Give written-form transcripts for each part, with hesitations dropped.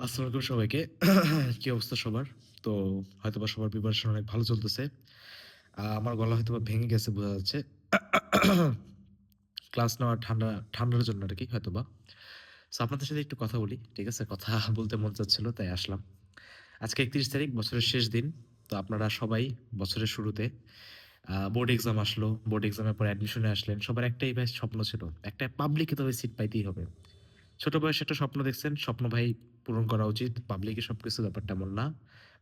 আসসালামু আলাইকুম সবাইকে। কি অবস্থা সবার? তো হয়তোবা সবার প্রিপারেশন অনেক ভালো চলতেছে। আমার গলা হয়তোবা ভেঙে গেছে বোঝা যাচ্ছে। ক্লাস নেওয়া ঠান্ডার জন্য আরকি হয়তোবা। সো আপনাদের সাথে একটু কথা বলি। ঠিক আছে? কথা বলতে মন চাচ্ছিল তাই আসলাম। আজকে ৩১ তারিখ বছরের শেষ দিন। তো আপনারা সবাই বছরের শুরুতে বোর্ড এক্সাম আসলো। বোর্ড এক্সামের পর অ্যাডমিশনে আসলেন। সবার একটাই ভাই স্বপ্ন ছিল। একটা পাবলিকে তবে সিট পাইতেই হবে। ছোট বয়সে একটা স্বপ্ন দেখছেন, স্বপ্ন ভাই পূরণ করা উচিত। পাবলিকে সবকিছু ব্যাপারটা এমন না।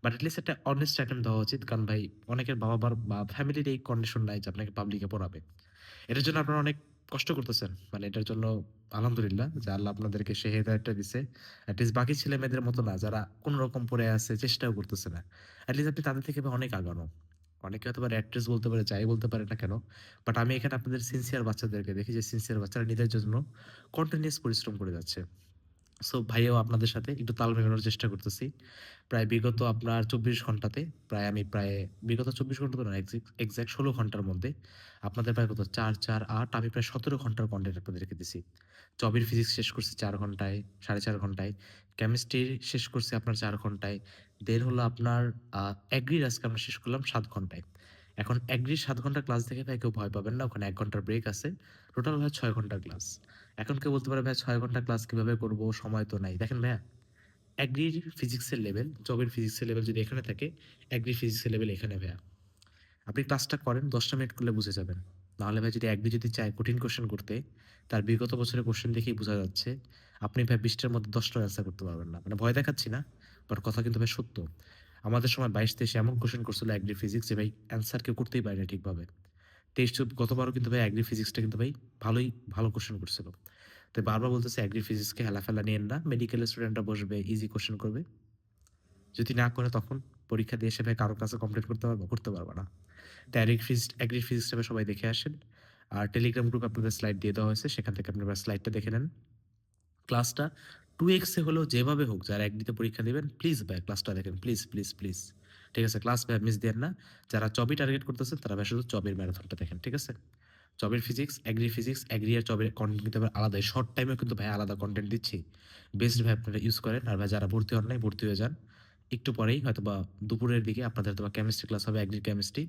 বাট এটলিস্ট একটা অনেস্ট অ্যাটেম্প্ট দেওয়া উচিত। কারণ ভাই অনেকের বাবা-মার বা ফ্যামিলির এই কন্ডিশন নাই যে আপনাকে পাবলিকে পড়াবে। এটার জন্য আপনারা অনেক কষ্ট করতেছেন। মানে এটার জন্য আলহামদুলিল্লাহ যে আল্লাহ আপনাদেরকে সেই হেদায়েতটা দিছে। এট লিস্ট বাকি ছেলেমেয়েদের মতো না যারা কোন রকম পড়ে আছে, চেষ্টাও করতেছে না। এট লিস্ট আপনি তাদের থেকে ভাই অনেক আগানো। অনেকে হয়তোবা র‍্যাট রেস বলতে পারে, যাই বলতে পারে না কেন। বাট আমি এখানে আপনাদের সিনসিয়ার বাচ্চাদেরকে দেখি যে সিনসিয়ার বাচ্চারা নিজের জন্য কন্টিনিউয়াস পরিশ্রম করে যাচ্ছে। সো ভাইয়াও আপনাদের সাথে একটু তাল মেলানোর চেষ্টা করতেছি। প্রায় বিগত আপনার ২৪ ঘন্টাতে প্রায় বিগত ২৪ ঘন্টা তো না এক্সাক্ট ১৬ ঘন্টার মধ্যে আপনাদের প্রায় কত ৪, ৪, ৮ আমি প্রায় ১৭ ঘন্টার কনটেন্ট আপনাদেরকে দিছি। জবির ফিজিক্স শেষ করছি ৪ ঘন্টায়, ৪.৫ ঘন্টায়। কেমিস্ট্রি শেষ করছি আপনার ৪ ঘন্টায়। দেন হলো আপনার অ্যাগ্রির আজকে আমরা শেষ করলাম ৭ ঘন্টায়। এখন অ্যাগ্রির ৭ ঘন্টার ক্লাস দেখে ভাই কেউ ভয় পাবেন না। ওখানে ১ ঘন্টার ব্রেক আছে। টোটাল ভাই ৬ ঘন্টার ক্লাস। এখন কেউ বলতে পারে, "ভাইয়া ৬ ঘন্টা ক্লাস কিভাবে করব? সময় তো নাই।" দেখেন ভাইয়া, অ্যাগ্রির ফিজিক্সের লেভেল, জবের ফিজিক্সের লেভেল যদি এখানে থাকে, অ্যাগ্রির ফিজিক্সের লেভেল এখানে ভাইয়া। আপনি ক্লাসটা করেন ১০ টা মিনিট করলে বুঝে যাবেন। নাহলে ভাই যদি অ্যাগ্রি যদি চায় কঠিন কোয়েশ্চেন করতে, তার বিগত বছরের কোয়েশ্চেন দেখেই বোঝা যাচ্ছে, আপনি ভাই ২০ টার মধ্যে ১০ টার অ্যান্সার করতে পারবেন না। মানে ভয় দেখাচ্ছি না, বাট কথা কিন্তু ভাই সত্য। আমাদের সময় ২২-২৩ এমন কোয়েশ্চেন করছিল অ্যাগ্রি ফিজিক্স যে ভাই অ্যান্সার কেউ করতেই পারে না ঠিকভাবে। ২৩ গতবারও কিন্তু ভাই অ্যাগ্রি ফিজিক্সটা কিন্তু ভাই ভালো কোয়েশ্চেন করছিল। তো বারবার বলতেছে অ্যাগ্রি ফিজিক্সকে হেলাফেলা নিয়েন না। মেডিকেলের স্টুডেন্টরা বসবে, ইজি কোয়েশ্চেন করবে। যদি না করে তখন পরীক্ষা দিয়ে এসে ভাই কারো কাছে কমপ্লিট করতে পারবো? করতে পারবা না। তো অ্যাগ্রি ফিজিক্সটা ভাই সবাই দেখে আসেন। আর টেলিগ্রাম গ্রুপে আপনাদের স্লাইড দিয়ে দেওয়া হয়েছে। সেখান থেকে আপনারা স্লাইডটা দেখে নেন। ক্লাসটা 2x এ হলেও যেভাবে হোক যারা অ্যাগ্রিতে পরীক্ষা দিবেন প্লিজ ভাই ক্লাসটা দেখেন। Please, please, please. ঠিক আছে? ক্লাস ভাই মিস দিয়েন না। যারা চবি টার্গেট করতেছেন তারা ভাই শুধু চবির ম্যারাথনটা দেখেন। ঠিক আছে? চবের ফিজিক্স, অ্যাগ্রি আর চবের কনটেন্ট কিন্তু আবার আলাদাই। শর্ট টাইমেও কিন্তু ভাই আলাদা কনটেন্ট দিচ্ছি। বেস্ট ভাই আপনারা ইউজ করেন। আর ভাই যারা ভর্তি হন নাই ভর্তি হয়ে যান। একটু পরেই হয়তোবা দুপুরের দিকে আপনাদের হয়তোবা কেমিস্ট্রি ক্লাস হবে, অ্যাগ্রির কেমিস্ট্রি।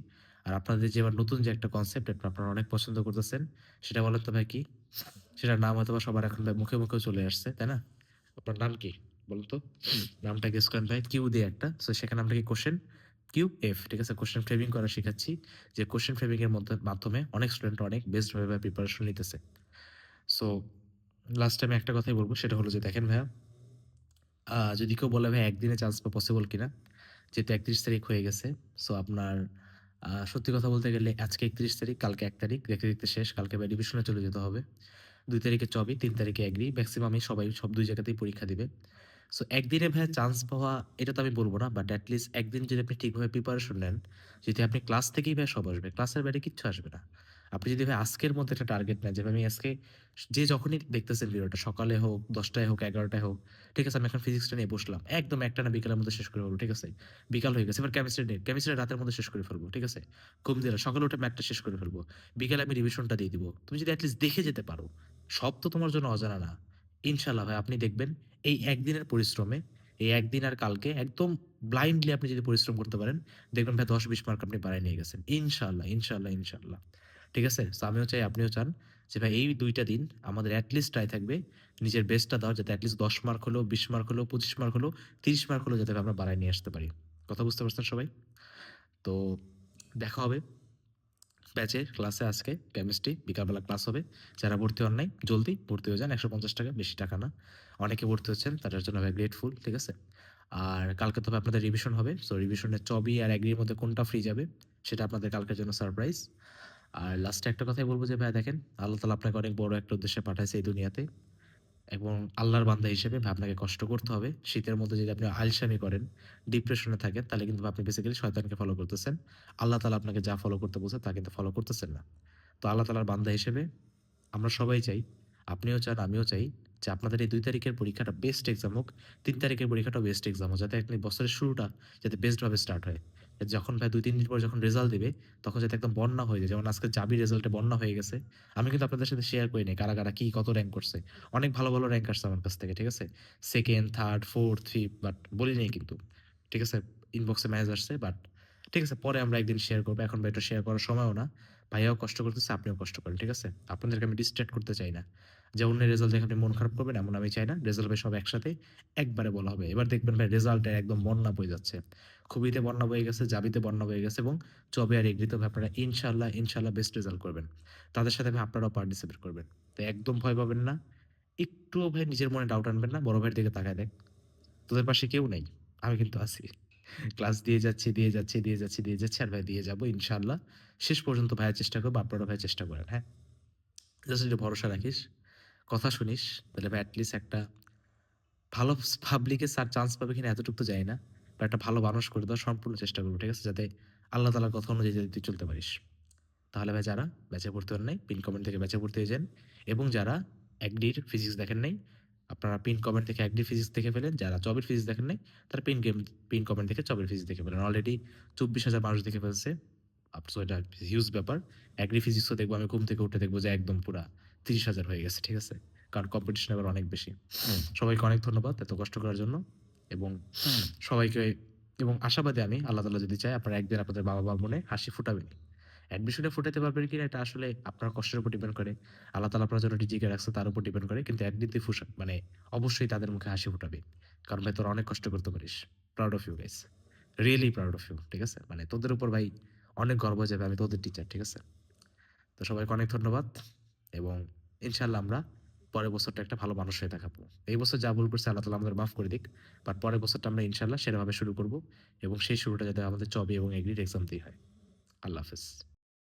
আর আপনাদের যে এবার নতুন যে একটা কনসেপ্ট এটা আপনারা অনেক পছন্দ করতেছেন। সেটা বলেন তো ভাই কি? সেটার নাম হয়তোবা সবার এখন ভাই মুখেও চলে আসছে, তাই না? আপনার নাম কি? বলুন তো? নামটা গেস করেন ভাই। কিউ দিয়ে একটা। সো সেখানে আমরা কি কোয়েশ্চেন কিউ এফ, ঠিক আছে? কোয়েশ্চেন ফ্রেমিং করা শিখাচ্ছি। যে কোয়েশ্চেন ফ্রেমিং এর মাধ্যমে অনেক স্টুডেন্ট অনেক বেস্ট ভাবে প্রিপারেশন নিতেছে। সো লাস্টে আমি একটা কথাই বলব সেটা হলো যে দেখেন ভাইয়া, যদি কেউ বলে ভাই একদিনে চান্স পাওয়া পসিবল কিনা? যেহেতু ৩১ তারিখ হয়ে গেছে। সো আপনার সত্যি কথা বলতে গেলে আজকে ৩১ তারিখ, কালকে ১ তারিখ। দেখতে শেষ। কালকে ভাই রিভিশনে চলে যেতে হবে। ২ তারিখে চবি, ৩ তারিখে এগ্রি। মেক্সিমামই সব ২ জায়গাতেই পরীক্ষা দিবে। সো একদিনে ভাইয়া চান্স পাওয়া এটা তো আমি বলব না। বাট এট লিস্ট একদিন যদি আপনি ঠিকভাবে প্রিপারেশন নেন, যদি আপনি ক্লাস থেকেই ভাই সব আসবে। ক্লাসের বাইরে কিচ্ছু আসবে না। আপনি যদি ভাই আজকের মধ্যে একটা টার্গেট নেন যে ভাই আমি আজকে যে যখনই দেখতেছেন ভিডিওটা সকালে হোক, ১০ টায় হোক, ১১ টায় হোক, ঠিক আছে? আমি এখন ফিজিক্সটা নিয়ে বসলাম। একদম একটানা বিকালের মধ্যে শেষ করে ফেলবো। ঠিক আছে? বিকাল হয়ে গেছে। এবার কেমিস্ট্রি নিয়ে। কেমিস্ট্রি রাতের মধ্যে শেষ করে ফেলবো। ঠিক আছে? ঘুম দিয়ে সকালে উঠে ম্যাথটা শেষ করে ফেলবো। বিকালে আমি রিভিশনটা দিয়ে দিব। তুমি যদি এট লিস্ট দেখে যেতে পারো, সব তো তোমার জন্য অজানা না। ইনশাআল্লাহ ভাই আপনি দেখবেন এই একদিনের পরিশ্রমে, এই একদিন আর কালকে একদম ব্লাইন্ডলি আপনি যদি পরিশ্রম করতে পারেন, দেখবেন ভাই ১০-২০ মার্ক আপনি বাড়ায় নিয়ে গেছেন। ইনশাআল্লাহ, ইনশাআল্লাহ, ইনশাআল্লাহ। ঠিক আছে? সো আমিও চাই আপনিও চান যে ভাই এই ২ টা দিন আমাদের এট লিস্ট ট্রাই থাকবে নিজের বেস্টটা দেওয়ার, যাতে এট লিস্ট ১০ মার্ক হলেও, ২০ মার্ক হলেও, ২৫ মার্ক হলেও, ৩০ মার্ক হলেও যাতে আমরা বাড়ায় নিয়ে আসতে পারি। কথা বুঝতে পারছেন সবাই? তো দেখা হবে ব্যাচে ক্লাসে আজকে কেমিস্ট্রি বিকালবেলা ক্লাস হবে। যারা ভর্তি হন নাই জলদি ভর্তি হয়ে যান। ৳১৫০ বেশি টাকা না। অনেকে ভর্তি হচ্ছেন তাদের জন্য আমি গ্রেটফুল। ঠিক আছে? আর কালকে তবে আপনাদের রিভিশন হবে। সো রিভিশনের চবি আর এগ্রির মধ্যে কোনটা ফ্রি যাবে সেটা আপনাদের কালকের জন্য সারপ্রাইজ। আর লাস্টে একটা কথাই বলব যে ভাইয়া দেখেন, আল্লাহ তাআলা আপনাকে অনেক বড় একটা উদ্দেশ্যে পাঠাইছে এই দুনিয়াতে। এবং আল্লাহর বান্দা হিসেবে আপনাকে কষ্ট করতে হবে। শীতের মধ্যে যদি আপনি আলসামি করেন, ডিপ্রেশনে থাকেন তাহলে কিন্তু আপনি বেসিক্যালি শয়তানকে ফলো করতেছেন। আল্লাহ তাআলা আপনাকে যা ফলো করতে বলছে তা কিন্তু ফলো করতেছেন না। তো আল্লাহ তাআলার বান্দা হিসেবে আমরা সবাই চাই, আপনিও চান, আমিও চাই যে আপনাদের এই ২ তারিখের পরীক্ষাটা বেস্ট এক্সাম হোক। ৩ তারিখের পরীক্ষাটাও বেস্ট এক্সাম হোক। যাতে আপনি বছরের শুরুটা যাতে বেস্ট ভাবে স্টার্ট হয়। যখন ভাই ২-৩ দিন পরে যখন রেজাল্ট দিবে, তখন যাতে একদম বন্যা হয়ে যায়। যেমন আজকে জাবির রেজাল্টে বন্যা হয়ে গেছে। আমি কিন্তু আপনাদের সাথে শেয়ার করি নাই কারা কি কত র‍্যাংক করছে। অনেক ভালো, ভালো র‍্যাংক আসছে আমার কাছ থেকে। ঠিক আছে? 2nd, 3rd, 4th, 5th but বলি নাই কিন্তু। ঠিক আছে? ইনবক্সে মেসেজ আসছে বাট ঠিক আছে পরে আমরা একদিন শেয়ার করব। এখন ভাই এটা শেয়ার করার সময়ও না। ভাইয়াও কষ্ট করতেছে, আপনিও কষ্ট করেন। ঠিক আছে? আপনাদেরকে আমি ডিস্ট্রাক্ট করতে চাই না। যে অন্যের রেজাল্ট দেখে আপনি মন খারাপ করবেন এমন আমি চাই না। রেজাল্ট ভাই সব একসাথে একবারে বলা হবে। এবার দেখবেন ভাই রেজাল্টে একদম বন্যা বয়ে যাচ্ছে। খুবিতে বন্যা বয়ে গেছে, জাবিতে বন্যা বয়ে গেছে এবং চবে আর এগ্রিতেও ভাই আপনারা ইনশাআল্লাহ বেস্ট রেজাল্ট করবেন। তাদের সাথে ভাই আপনারাও পার্টিসিপেট করবেন। তো একদম ভয় পাবেন না। একটুও ভাই নিজের মনে ডাউট আনবেন না। বড় ভাইয়ের দিকে তাকায় দেখ। তোদের পাশে কেউ নাই। আমি কিন্তু আছি। ক্লাস দিয়ে যাচ্ছি আর ভাই দিয়ে যাবো ইনশাআল্লাহ। শেষ পর্যন্ত ভাইয়া চেষ্টা করব, আপনারাও ভাই চেষ্টা করেন, হ্যাঁ? জাস্ট একটু ভরসা রাখিস, কথা শুনিস, তাহলে ভাই এটলিস্ট একটা ভালো পাবলিকে স্যার চান্স পাবে কিনা এতটুকু তো জানি না। বা একটা ভালো মানুষ করে দেওয়ার সম্পূর্ণ চেষ্টা করব। ঠিক আছে? যাতে আল্লাহ তাআলার কথা অনুযায়ী যাতে তুই চলতে পারিস। তাহলে ভাই যারা ব্যাচে ভর্তি হন নাই, পিন কমেন্ট থেকে ব্যাচে ভর্তি হয়ে যান এবং যারা এগ্রির ফিজিক্স দেখেন নাই, আপনারা পিন কমেন্ট থেকে এগ্রির ফিজিক্স দেখে ফেলেন। যারা জবের ফিজিক্স দেখেন নাই, তারা পিন কমেন্ট থেকে জবের ফিজিক্স দেখে ফেলেন। অলরেডি ২৪,০০০ মানুষ দেখে ফেলছে। সো এটা হিউজ ব্যাপার। এগ্রি ফিজিক্সও দেখবো আমি ঘুম থেকে উঠে দেখবো যে একদম পুরা ৩০,০০০ হয়ে গেছে। ঠিক আছে? কারণ কম্পিটিশন এবার অনেক বেশি। সবাইকে অনেক ধন্যবাদ এত কষ্ট করার জন্য এবং সবাইকে এবং আশাবাদী আমি আল্লাহ তাআলা যদি চায় আপনারা একদিন আপনাদের বাবা-মা মনে হাসি ফুটাবেন। অ্যাডমিশনে ফুটাতে পারবেন কিনা এটা আসলে আপনার কষ্টের উপর ডিপেন্ড করে। আল্লাহ তাআলা আপনার জন্য রিজিকে রাখছে তার উপর ডিপেন্ড করে। কিন্তু একদিন তুই মানে অবশ্যই তাদের মুখে হাসি ফুটাবি। কারণ ভাই তোরা অনেক কষ্ট করতে পারিস। Proud of you guys. Really proud of you. ঠিক আছে? মানে তোদের উপর ভাই অনেক গর্ব হয়ে যাবে আমি তোদের টিচার। ঠিক আছে? তো সবাইকে অনেক ধন্যবাদ এবং ইনশাআল্লাহ আমরা পরের বছরটা একটা ভালো মানুষ হয়ে দেখাবো। এই বছর যা ভুল করছি আল্লাহ তাআলা আমাদের মাফ করে দিক। বাট পরের বছরটা আমরা ইনশাআল্লাহ সেরাভাবে শুরু করব এবং সেই শুরুটা যাতে আমাদের চবি এবং এগ্রির এক্সাম দিয়ে হয়। আল্লাহ হাফেজ।